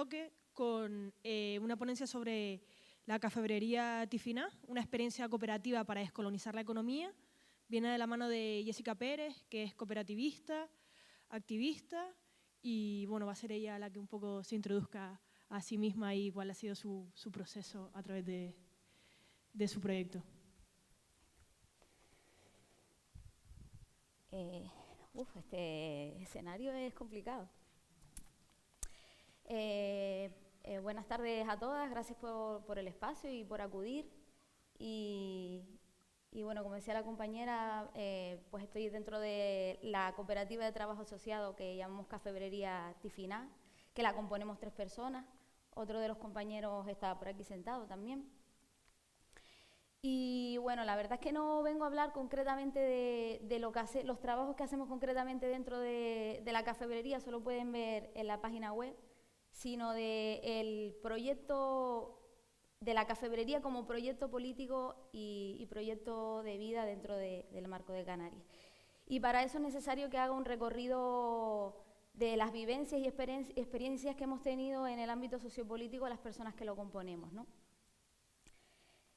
bloque con una ponencia sobre la cafebrería Tifiná, una experiencia cooperativa para descolonizar la economía. Viene de la mano de Jessica Pérez, que es cooperativista, activista, y bueno, va a ser ella la que un poco se introduzca a sí misma y cuál ha sido su proceso a través de su proyecto. Este escenario es complicado. Buenas tardes a todas, gracias por el espacio y por acudir. Y bueno, como decía la compañera, pues estoy dentro de la cooperativa de trabajo asociado que llamamos Cafebrería Tifiná, que la componemos 3 personas. Otro de los compañeros está por aquí sentado también. Y bueno, la verdad es que no vengo a hablar concretamente de lo que los trabajos que hacemos concretamente dentro de la cafebrería, solo pueden ver en la página web, sino del proyecto de la cafebrería como proyecto político y proyecto de vida dentro del marco de Canarias. Y para eso es necesario que haga un recorrido de las vivencias y experiencias que hemos tenido en el ámbito sociopolítico las personas que lo componemos, ¿no?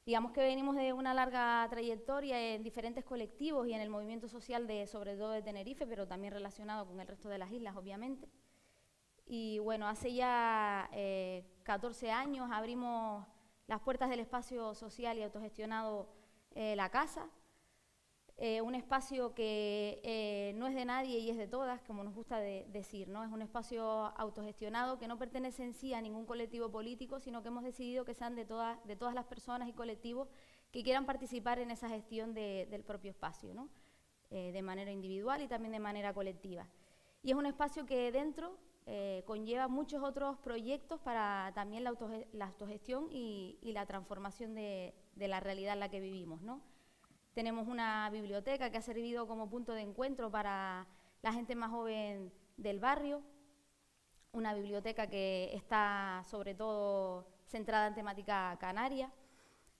Digamos que venimos de una larga trayectoria en diferentes colectivos y en el movimiento social sobre todo de Tenerife, pero también relacionado con el resto de las islas, obviamente. Y bueno, hace ya 14 años abrimos las puertas del espacio social y autogestionado La Casa, un espacio que no es de nadie y es de todas, como nos gusta decir, ¿no? Es un espacio autogestionado que no pertenece en sí a ningún colectivo político, sino que hemos decidido que sean de todas las personas y colectivos que quieran participar en esa gestión del propio espacio, ¿no? De manera individual y también de manera colectiva. Y es un espacio que dentro conlleva muchos otros proyectos para también la autogestión y la transformación de la realidad en la que vivimos, ¿no? Tenemos una biblioteca que ha servido como punto de encuentro para la gente más joven del barrio, una biblioteca que está sobre todo centrada en temática canaria.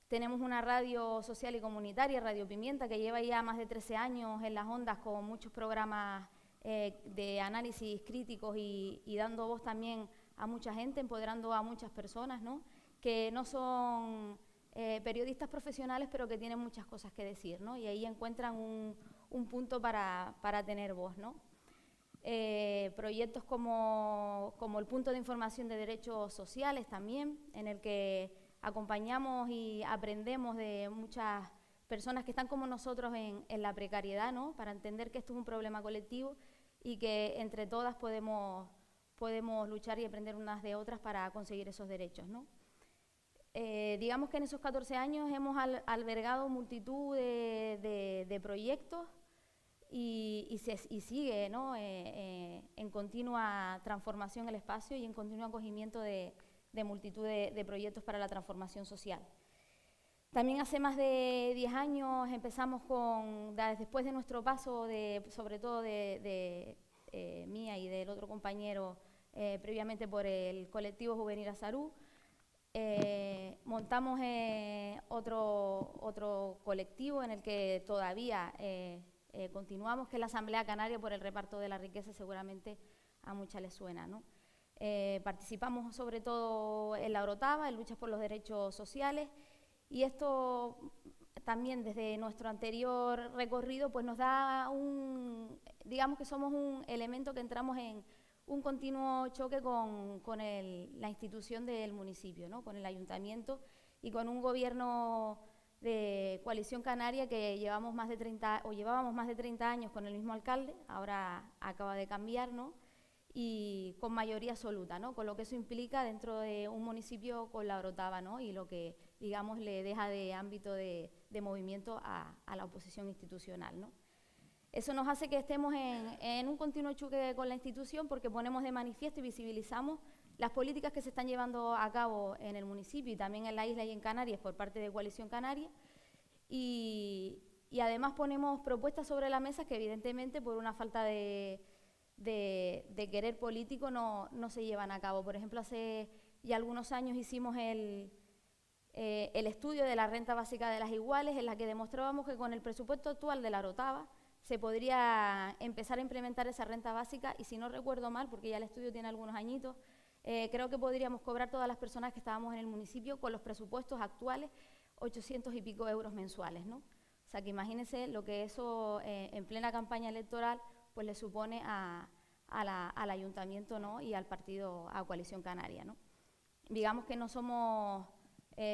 Tenemos una radio social y comunitaria, Radio Pimienta, que lleva ya más de 13 años en las ondas con muchos programas de análisis críticos y dando voz también a mucha gente, empoderando a muchas personas, ¿no? Que no son periodistas profesionales, pero que tienen muchas cosas que decir, ¿no? Y ahí encuentran un punto para tener voz, ¿no? Proyectos como el punto de información de derechos sociales también, en el que acompañamos y aprendemos de muchas personas que están como nosotros en la precariedad, ¿no? Para entender que esto es un problema colectivo y que entre todas podemos luchar y aprender unas de otras para conseguir esos derechos, ¿no? Digamos que en esos 14 años hemos albergado multitud de proyectos y sigue, ¿no? En continua transformación el espacio y en continuo acogimiento de multitud de proyectos para la transformación social. También hace más de 10 años empezamos después de nuestro paso, sobre todo de mía y del otro compañero, previamente por el colectivo Juvenil Azarú, montamos otro colectivo en el que todavía continuamos, que es la Asamblea Canaria por el Reparto de la Riqueza, seguramente a muchas les suena, ¿no? Participamos sobre todo en la Orotava, en luchas por los derechos sociales, y esto también desde nuestro anterior recorrido pues nos da digamos que somos un elemento que entramos en un continuo choque con la institución del municipio, ¿no? Con el ayuntamiento y con un gobierno de coalición canaria que llevábamos más de 30 años con el mismo alcalde, ahora acaba de cambiar, ¿no? Y con mayoría absoluta, ¿no? Con lo que eso implica dentro de un municipio con la Orotava, ¿no? Y lo que, digamos, le deja de ámbito de movimiento a la oposición institucional, ¿no? Eso nos hace que estemos en un continuo choque con la institución porque ponemos de manifiesto y visibilizamos las políticas que se están llevando a cabo en el municipio y también en la isla y en Canarias por parte de Coalición Canaria y además ponemos propuestas sobre la mesa que evidentemente por una falta de querer político no se llevan a cabo. Por ejemplo, hace ya algunos años hicimos el estudio de la renta básica de las iguales en la que demostrábamos que con el presupuesto actual de la Orotava se podría empezar a implementar esa renta básica y si no recuerdo mal, porque ya el estudio tiene algunos añitos, creo que podríamos cobrar todas las personas que estábamos en el municipio con los presupuestos actuales 800 y pico euros mensuales, ¿no? O sea, que imagínense lo que eso en plena campaña electoral pues le supone al ayuntamiento, ¿no? Y al partido, a Coalición Canaria, ¿no? Digamos que no somos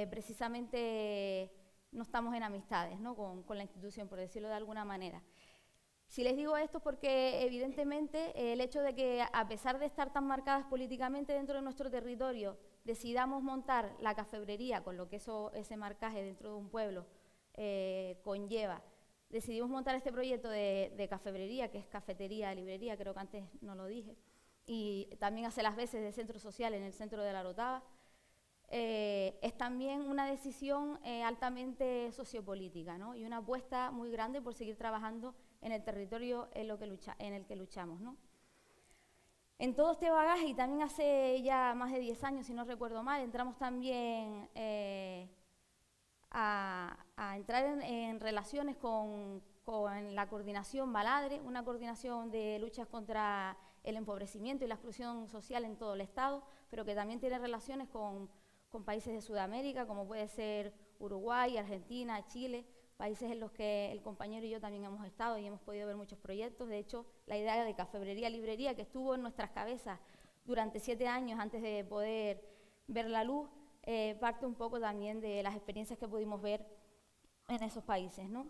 precisamente, no estamos en amistades, ¿no? con la institución, por decirlo de alguna manera. Si les digo esto es porque evidentemente el hecho de que a pesar de estar tan marcadas políticamente dentro de nuestro territorio, decidamos montar la cafebrería, con lo que ese marcaje dentro de un pueblo conlleva, decidimos montar este proyecto de cafebrería, que es cafetería, librería, creo que antes no lo dije, y también hace las veces de centro social en el centro de La Orotava. Es también una decisión altamente sociopolítica, ¿no? Y una apuesta muy grande por seguir trabajando en el territorio en el que luchamos, ¿no? En todo este bagaje, y también hace ya más de 10 años, si no recuerdo mal, entramos también a entrar en relaciones con la coordinación Baladre, una coordinación de luchas contra el empobrecimiento y la exclusión social en todo el Estado, pero que también tiene relaciones con países de Sudamérica, como puede ser Uruguay, Argentina, Chile, países en los que el compañero y yo también hemos estado y hemos podido ver muchos proyectos. De hecho, la idea de cafebrería, librería, que estuvo en nuestras cabezas durante 7 años antes de poder ver la luz, parte un poco también de las experiencias que pudimos ver en esos países, ¿no?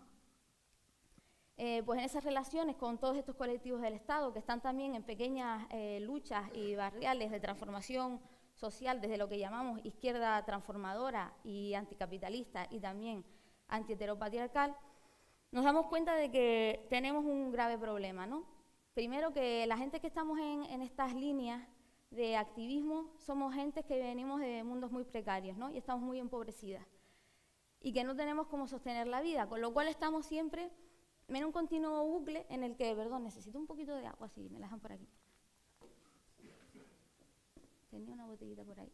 Pues en esas relaciones con todos estos colectivos del Estado, que están también en pequeñas luchas y barriales de transformación social, desde lo que llamamos izquierda transformadora y anticapitalista y también anti-heteropatriarcal, nos damos cuenta de que tenemos un grave problema, ¿no? Primero, que la gente que estamos en estas líneas de activismo somos gente que venimos de mundos muy precarios, ¿no? Y estamos muy empobrecidas y que no tenemos cómo sostener la vida, con lo cual estamos siempre en un continuo bucle en el que, perdón, necesito un poquito de agua, si me la dejan por aquí. Tenía una botellita por ahí.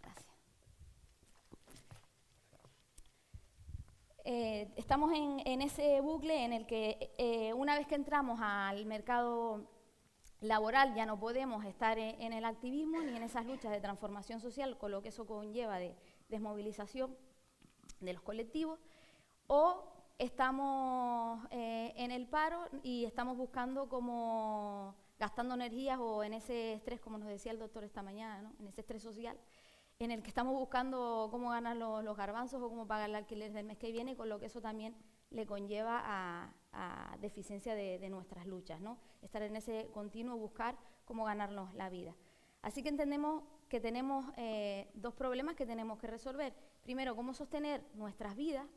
Gracias. Estamos en ese bucle en el que una vez que entramos al mercado laboral ya no podemos estar en el activismo ni en esas luchas de transformación social, con lo que eso conlleva de desmovilización de los colectivos, o estamos en el paro y estamos buscando cómo, gastando energías o en ese estrés, como nos decía el doctor esta mañana, ¿no? En ese estrés social, en el que estamos buscando cómo ganar los garbanzos o cómo pagar el alquiler del mes que viene, con lo que eso también le conlleva a deficiencia de nuestras luchas, ¿no? Estar en ese continuo buscar cómo ganarnos la vida. Así que entendemos que tenemos 2 problemas que tenemos que resolver. Primero, cómo sostener nuestras vidas,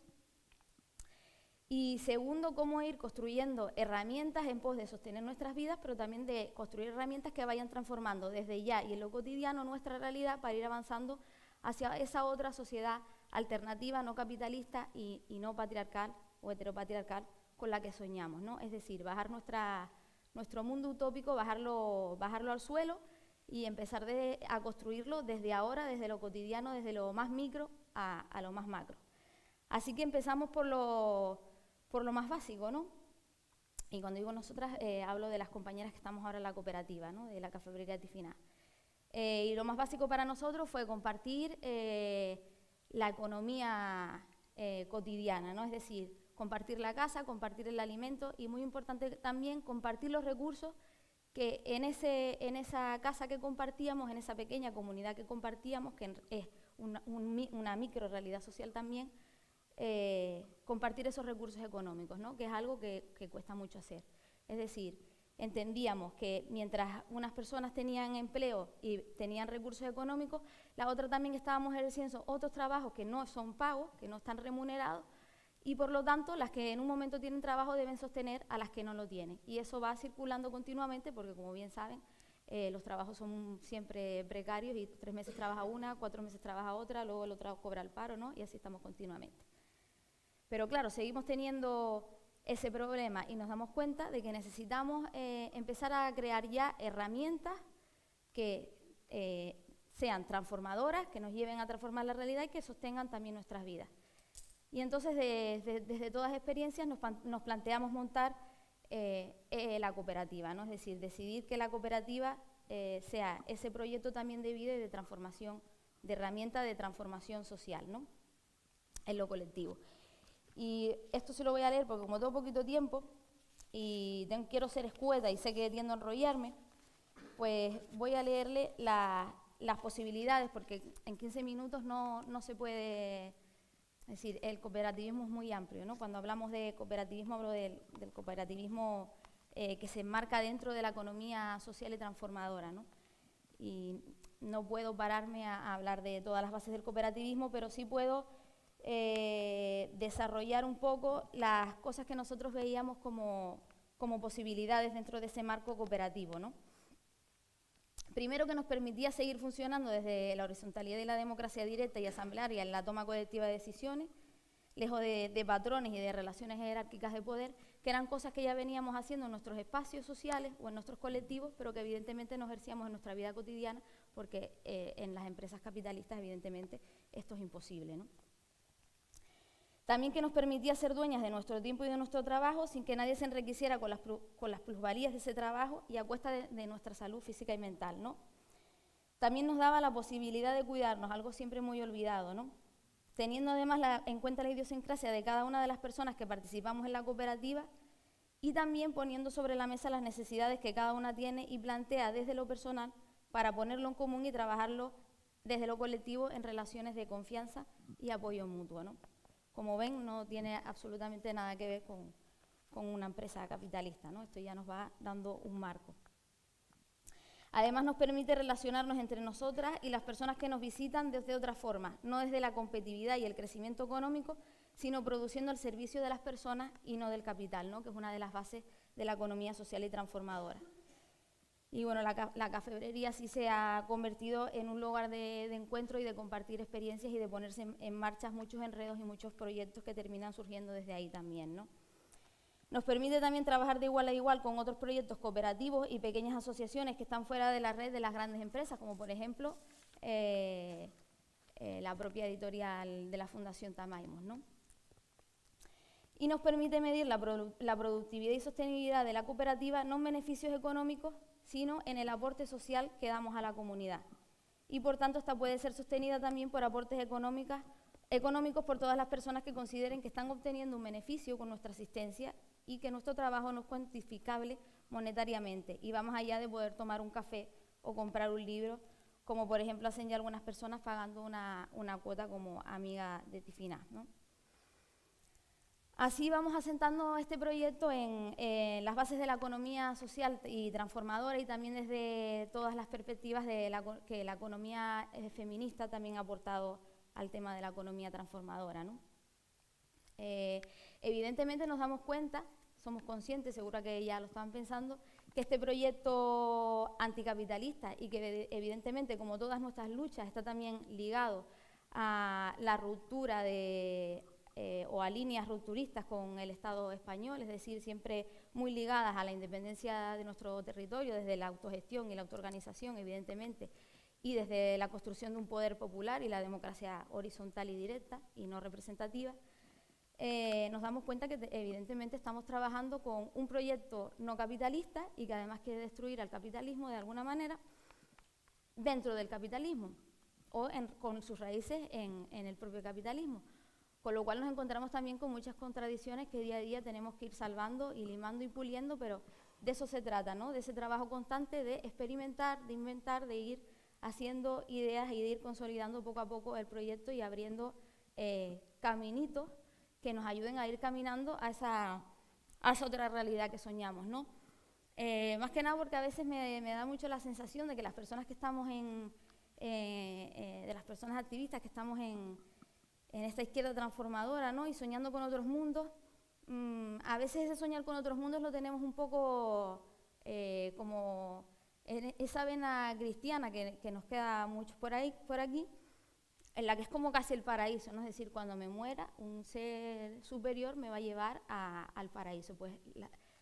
y segundo, cómo ir construyendo herramientas en pos de sostener nuestras vidas, pero también de construir herramientas que vayan transformando desde ya y en lo cotidiano nuestra realidad para ir avanzando hacia esa otra sociedad alternativa, no capitalista y no patriarcal o heteropatriarcal con la que soñamos, ¿no? Es decir, bajar nuestro mundo utópico, bajarlo al suelo y empezar a construirlo desde ahora, desde lo cotidiano, desde lo más micro a lo más macro. Así que empezamos por lo más básico, ¿no? Y cuando digo nosotras, hablo de las compañeras que estamos ahora en la cooperativa, ¿no? De la cafebrería Tifiná. Y lo más básico para nosotros fue compartir la economía cotidiana, ¿no? Es decir, compartir la casa, compartir el alimento y, muy importante también, compartir los recursos que en esa casa que compartíamos, en esa pequeña comunidad que compartíamos, que es una micro realidad social también, compartir esos recursos económicos, ¿no? Que es algo que cuesta mucho hacer. Es decir, entendíamos que mientras unas personas tenían empleo y tenían recursos económicos, la otra también estábamos ejerciendo otros trabajos que no son pagos, que no están remunerados, y por lo tanto las que en un momento tienen trabajo deben sostener a las que no lo tienen. Y eso va circulando continuamente porque, como bien saben, los trabajos son siempre precarios y 3 meses trabaja una, 4 meses trabaja otra, luego el otro cobra el paro, ¿no? Y así estamos continuamente. Pero claro, seguimos teniendo ese problema y nos damos cuenta de que necesitamos empezar a crear ya herramientas que sean transformadoras, que nos lleven a transformar la realidad y que sostengan también nuestras vidas. Y entonces desde todas las experiencias nos planteamos montar la cooperativa, ¿no? Es decir, decidir que la cooperativa sea ese proyecto también de vida y de transformación, de herramienta de transformación social, ¿no?, en lo colectivo. Y esto se lo voy a leer porque como tengo poquito tiempo y quiero ser escueta y sé que tiendo a enrollarme, pues voy a leerle las posibilidades, porque en 15 minutos no se puede. Es decir, el cooperativismo es muy amplio, ¿no? Cuando hablamos de cooperativismo, hablo del cooperativismo que se enmarca dentro de la economía social y transformadora, ¿no? Y no puedo pararme a hablar de todas las bases del cooperativismo, pero sí puedo desarrollar un poco las cosas que nosotros veíamos como posibilidades dentro de ese marco cooperativo, ¿no? Primero, que nos permitía seguir funcionando desde la horizontalidad y la democracia directa y asamblearia en la toma colectiva de decisiones, lejos de patrones y de relaciones jerárquicas de poder, que eran cosas que ya veníamos haciendo en nuestros espacios sociales o en nuestros colectivos, pero que evidentemente no ejercíamos en nuestra vida cotidiana, porque en las empresas capitalistas evidentemente esto es imposible, ¿no? También que nos permitía ser dueñas de nuestro tiempo y de nuestro trabajo sin que nadie se enriqueciera con las plusvalías de ese trabajo y a cuesta de nuestra salud física y mental, ¿no? También nos daba la posibilidad de cuidarnos, algo siempre muy olvidado, ¿no? Teniendo además en cuenta la idiosincrasia de cada una de las personas que participamos en la cooperativa y también poniendo sobre la mesa las necesidades que cada una tiene y plantea desde lo personal para ponerlo en común y trabajarlo desde lo colectivo en relaciones de confianza y apoyo mutuo, ¿no? Como ven, no tiene absolutamente nada que ver con una empresa capitalista, ¿no? Esto ya nos va dando un marco. Además, nos permite relacionarnos entre nosotras y las personas que nos visitan desde otra forma, no desde la competitividad y el crecimiento económico, sino produciendo el servicio de las personas y no del capital, ¿no?, que es una de las bases de la economía social y transformadora. Y bueno, la cafebrería sí se ha convertido en un lugar de encuentro y de compartir experiencias y de ponerse en marcha muchos enredos y muchos proyectos que terminan surgiendo desde ahí también, ¿no? Nos permite también trabajar de igual a igual con otros proyectos cooperativos y pequeñas asociaciones que están fuera de la red de las grandes empresas, como por ejemplo la propia editorial de la Fundación Tamaimos, ¿no? Y nos permite medir la productividad y sostenibilidad de la cooperativa no en beneficios económicos, sino en el aporte social que damos a la comunidad. Y por tanto, esta puede ser sostenida también por aportes económicos por todas las personas que consideren que están obteniendo un beneficio con nuestra asistencia y que nuestro trabajo no es cuantificable monetariamente y vamos allá de poder tomar un café o comprar un libro, como por ejemplo hacen ya algunas personas pagando una cuota como amiga de Tifina, ¿no? Así vamos asentando este proyecto en las bases de la economía social y transformadora y también desde todas las perspectivas que la economía feminista también ha aportado al tema de la economía transformadora, ¿no? Evidentemente nos damos cuenta, somos conscientes, seguro que ya lo estaban pensando, que este proyecto anticapitalista y que evidentemente, como todas nuestras luchas, está también ligado a la ruptura o a líneas rupturistas con el Estado español, es decir, siempre muy ligadas a la independencia de nuestro territorio, desde la autogestión y la autoorganización, evidentemente, y desde la construcción de un poder popular y la democracia horizontal y directa y no representativa, nos damos cuenta que evidentemente estamos trabajando con un proyecto no capitalista y que además quiere destruir al capitalismo de alguna manera dentro del capitalismo o con sus raíces en el propio capitalismo. Con lo cual nos encontramos también con muchas contradicciones que día a día tenemos que ir salvando y limando y puliendo, pero de eso se trata, ¿no? De ese trabajo constante de experimentar, de inventar, de ir haciendo ideas y de ir consolidando poco a poco el proyecto y abriendo caminitos que nos ayuden a ir caminando a esa otra realidad que soñamos, ¿no? Más que nada porque a veces me da mucho la sensación de que las personas que estamos de las personas activistas que estamos en esta izquierda transformadora, ¿no?, y soñando con otros mundos, a veces ese soñar con otros mundos lo tenemos un poco como en esa vena cristiana que nos queda mucho por aquí, en la que es como casi el paraíso, ¿no? Es decir, cuando me muera, un ser superior me va a llevar al paraíso. Pues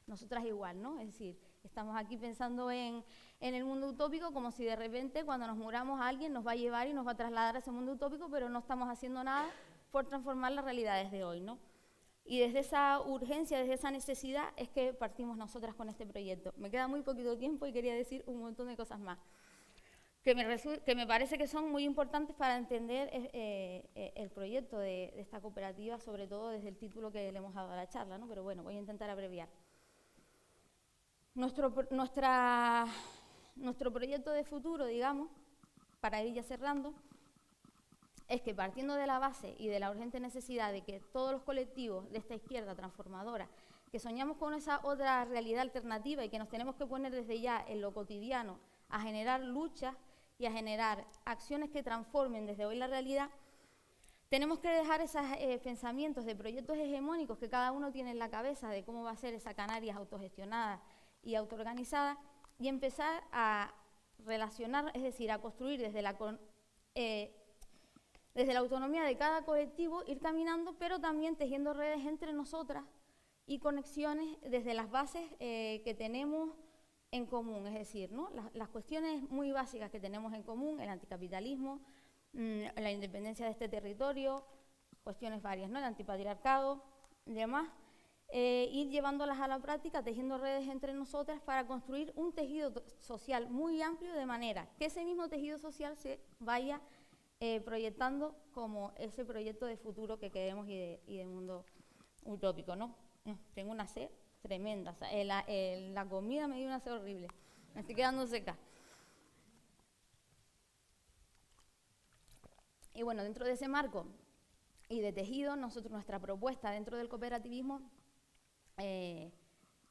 nosotras igual, ¿no? Es decir, estamos aquí pensando en el mundo utópico como si de repente cuando nos muramos alguien nos va a llevar y nos va a trasladar a ese mundo utópico, pero no estamos haciendo nada por transformar las realidades de hoy, ¿no? Y desde esa urgencia, desde esa necesidad, es que partimos nosotras con este proyecto. Me queda muy poquito tiempo y quería decir un montón de cosas más, que me parece que son muy importantes para entender el proyecto de esta cooperativa, sobre todo desde el título que le hemos dado a la charla, ¿no? Pero bueno, voy a intentar abreviar. Nuestro proyecto de futuro, digamos, para ir ya cerrando, es que partiendo de la base y de la urgente necesidad de que todos los colectivos de esta izquierda transformadora, que soñamos con esa otra realidad alternativa y que nos tenemos que poner desde ya en lo cotidiano a generar luchas y a generar acciones que transformen desde hoy la realidad, tenemos que dejar esos pensamientos de proyectos hegemónicos que cada uno tiene en la cabeza de cómo va a ser esa Canarias autogestionada y autoorganizada y empezar a relacionar, es decir, a construir desde la autonomía de cada colectivo, ir caminando, pero también tejiendo redes entre nosotras y conexiones desde las bases que tenemos en común, es decir, ¿no? Las cuestiones muy básicas que tenemos en común, el anticapitalismo, la independencia de este territorio, cuestiones varias, ¿no? El antipatriarcado y demás, ir llevándolas a la práctica, tejiendo redes entre nosotras para construir un tejido social muy amplio, de manera que ese mismo tejido social se vaya proyectando como ese proyecto de futuro que queremos y de mundo utópico, ¿no? Tengo una sed tremenda, o sea, la comida me dio una sed horrible, me estoy quedando seca. Y bueno, dentro de ese marco y de tejido, nuestra propuesta dentro del cooperativismo,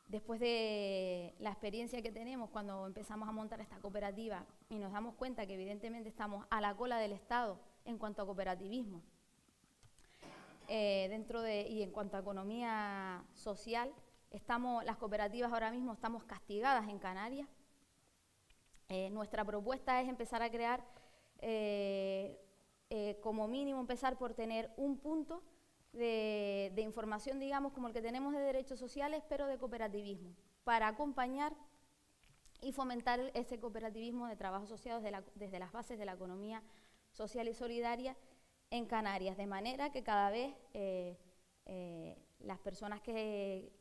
después de la experiencia que tenemos cuando empezamos a montar esta cooperativa y nos damos cuenta que evidentemente estamos a la cola del Estado en cuanto a cooperativismo, y en cuanto a economía social, las cooperativas ahora mismo estamos castigadas en Canarias. Nuestra propuesta es empezar a crear, como mínimo, empezar por tener un punto de información, digamos, como el que tenemos de derechos sociales, pero de cooperativismo, para acompañar y fomentar ese cooperativismo de trabajo asociado desde las bases de la economía social y solidaria en Canarias, de manera que cada vez las personas que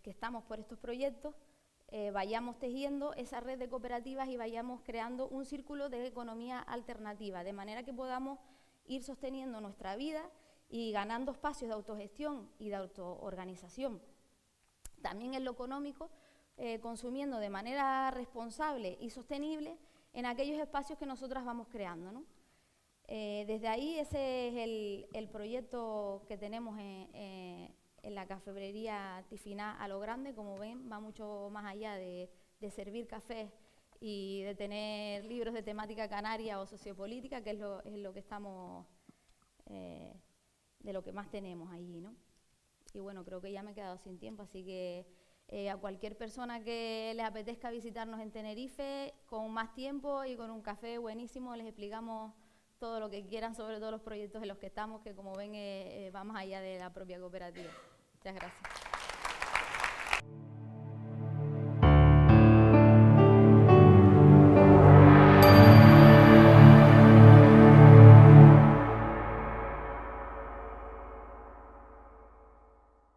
estamos por estos proyectos vayamos tejiendo esa red de cooperativas y vayamos creando un círculo de economía alternativa, de manera que podamos ir sosteniendo nuestra vida y ganando espacios de autogestión y de autoorganización. También en lo económico, consumiendo de manera responsable y sostenible en aquellos espacios que nosotras vamos creando, ¿no? Desde ahí ese es el proyecto que tenemos en la cafebrería Tifiná a lo grande. Como ven, va mucho más allá de servir cafés y de tener libros de temática canaria o sociopolítica, que es lo que estamos, de lo que más tenemos allí, ¿no? Y bueno, creo que ya me he quedado sin tiempo, así que a cualquier persona que les apetezca visitarnos en Tenerife, con más tiempo y con un café buenísimo, les explicamos todo lo que quieran sobre todos los proyectos en los que estamos, que como ven va más allá de la propia cooperativa. Muchas gracias.